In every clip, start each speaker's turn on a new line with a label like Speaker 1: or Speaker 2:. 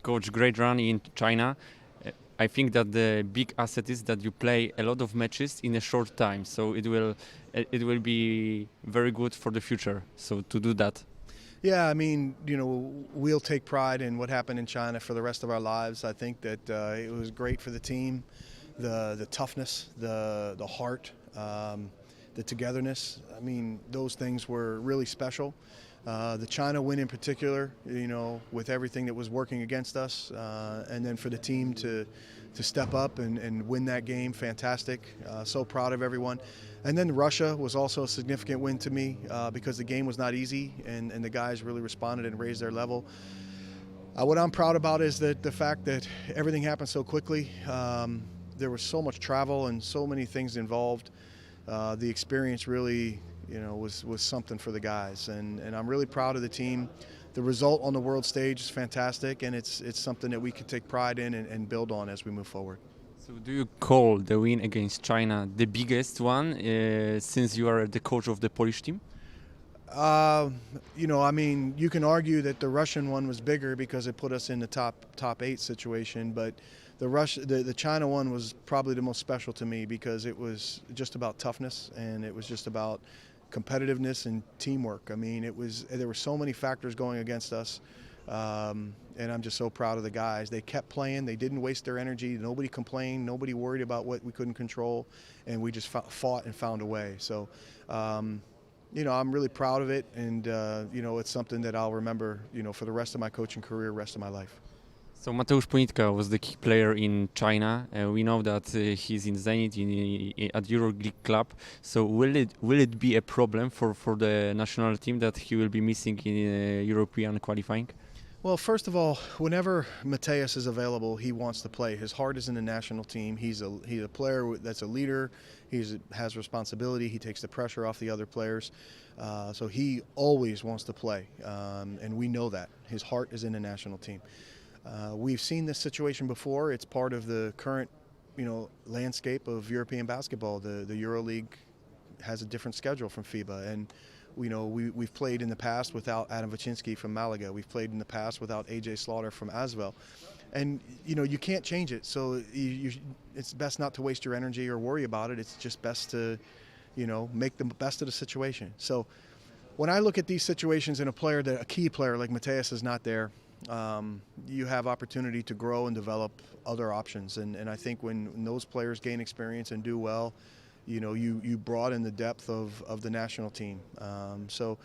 Speaker 1: Coach, great run in China. I think that the big asset is that you play a lot of matches in a short time, so it will be very good for the future. So to do that.
Speaker 2: Yeah, I mean, we'll take pride in what happened in China for the rest of our lives. I think that it was great for the team, the toughness, the heart, the togetherness. I mean, those things were really special. The China win in particular, with everything that was working against us, and then for the team to step up and win that game, fantastic. So proud of everyone. And then Russia was also a significant win to me because the game was not easy, and the guys really responded and raised their level. What I'm proud about is that the fact that everything happened so quickly. There was so much travel and so many things involved. The experience really, was something for the guys, and I'm really proud of the team. The result on the world stage is fantastic, and it's something that we can take pride in and build on as we move forward.
Speaker 1: So do you call the win against China the biggest one since you are the coach of the Polish team?
Speaker 2: I mean, you can argue that the Russian one was bigger because it put us in the top 8 situation, but the China one was probably the most special to me because it was just about toughness and it was just about competitiveness and teamwork. I mean, there were so many factors going against us, and I'm just so proud of the guys. They kept playing. They didn't waste their energy. Nobody complained. Nobody worried about what we couldn't control, and we just fought and found a way. So. I'm really proud of it, and it's something that I'll remember, for the rest of my coaching career, rest of my life.
Speaker 1: So Mateusz Ponitka was the key player in China. We know that he's in Zenit at EuroLeague club. So will it be a problem for the national team that he will be missing in European qualifying?
Speaker 2: Well, first of all, whenever Mateus is available, he wants to play. His heart is in the national team. He's a player that's a leader. He has responsibility. He takes the pressure off the other players. So he always wants to play, and we know that. His heart is in the national team. We've seen this situation before. It's part of the current, landscape of European basketball. The EuroLeague has a different schedule from FIBA, and we've played in the past without Adam Wyszynski from Malaga. We've played in the past without AJ Slaughter from Asvel. And, you can't change it. So it's best not to waste your energy or worry about it. It's just best to, make the best of the situation. So when I look at these situations in a key player like Mateus is not there, you have opportunity to grow and develop other options. And I think when those players gain experience and do well, you broaden the depth of the national team. So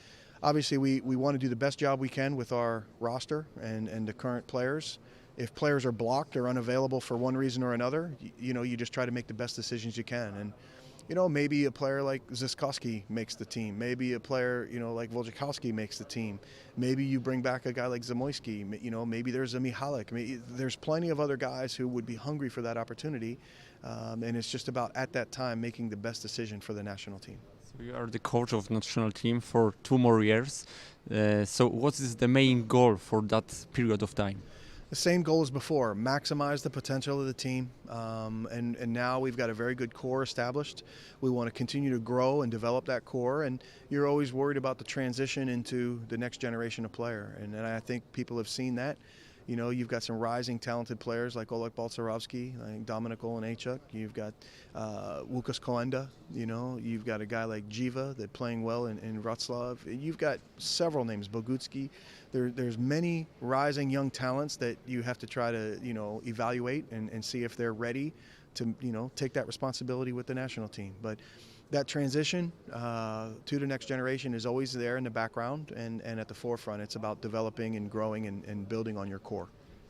Speaker 2: obviously we want to do the best job we can with our roster and the current players. If players are blocked or unavailable for one reason or another, you just try to make the best decisions you can. And maybe a player like Zyskowski makes the team. Maybe a player, like Wojciechowski makes the team. Maybe you bring back a guy like Zamoyski. Maybe there's a Mihalik. There's plenty of other guys who would be hungry for that opportunity. And it's just about, at that time, making the best decision for the national team.
Speaker 1: So you are the coach of national team for 2 more years. So what is the main goal for that period of time?
Speaker 2: The same goal as before, maximize the potential of the team. And now we've got a very good core established. We want to continue to grow and develop that core. And you're always worried about the transition into the next generation of player. And I think people have seen that. You've got some rising talented players like Oleg Balcerovsky, like Dominik Olejniczuk. You've got Łukasz Koenda. You've got a guy like Jiva that's playing well in Wrocław. You've got several names, Bogucki. There's many rising young talents that you have to try to evaluate and see if they're ready to take that responsibility with the national team. But that transition to the next generation is always there in the background and at the forefront. It's about developing and growing and building on your core.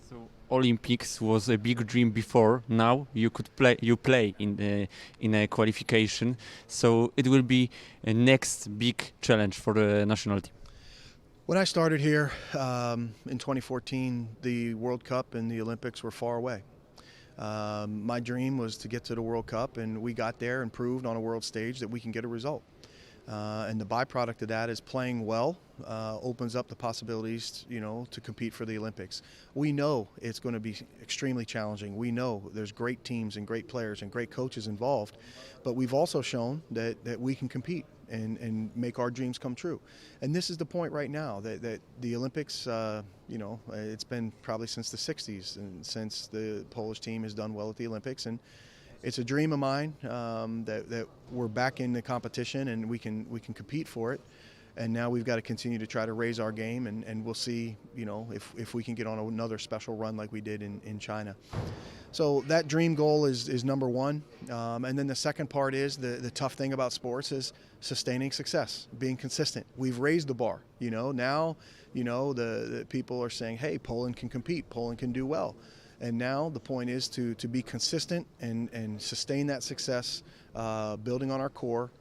Speaker 1: So Olympics was a big dream before. Now you play in a qualification. So it will be a next big challenge for the national team.
Speaker 2: When I started here in 2014, the World Cup and the Olympics were far away. My dream was to get to the World Cup, and we got there and proved on a world stage that we can get a result. And the byproduct of that is playing well opens up the possibilities, to compete for the Olympics. We know it's going to be extremely challenging. We know there's great teams and great players and great coaches involved, but we've also shown that we can compete and make our dreams come true. And this is the point right now that the Olympics, it's been probably since the 60s and since the Polish team has done well at the Olympics. And it's a dream of mine that we're back in the competition and we can compete for it. And now we've got to continue to try to raise our game, and we'll see, if we can get on another special run like we did in China. So that dream goal is number one. And then the second part is the tough thing about sports is sustaining success, being consistent. We've raised the bar. Now, the people are saying, hey, Poland can compete, Poland can do well. And now the point is to be consistent and sustain that success, building on our core,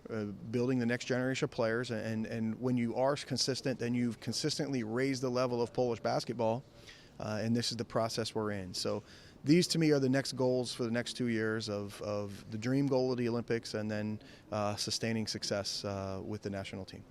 Speaker 2: building the next generation of players. And when you are consistent, then you've consistently raised the level of Polish basketball, and this is the process we're in. So these to me are the next goals for the next 2 years of the dream goal of the Olympics and then sustaining success with the national team.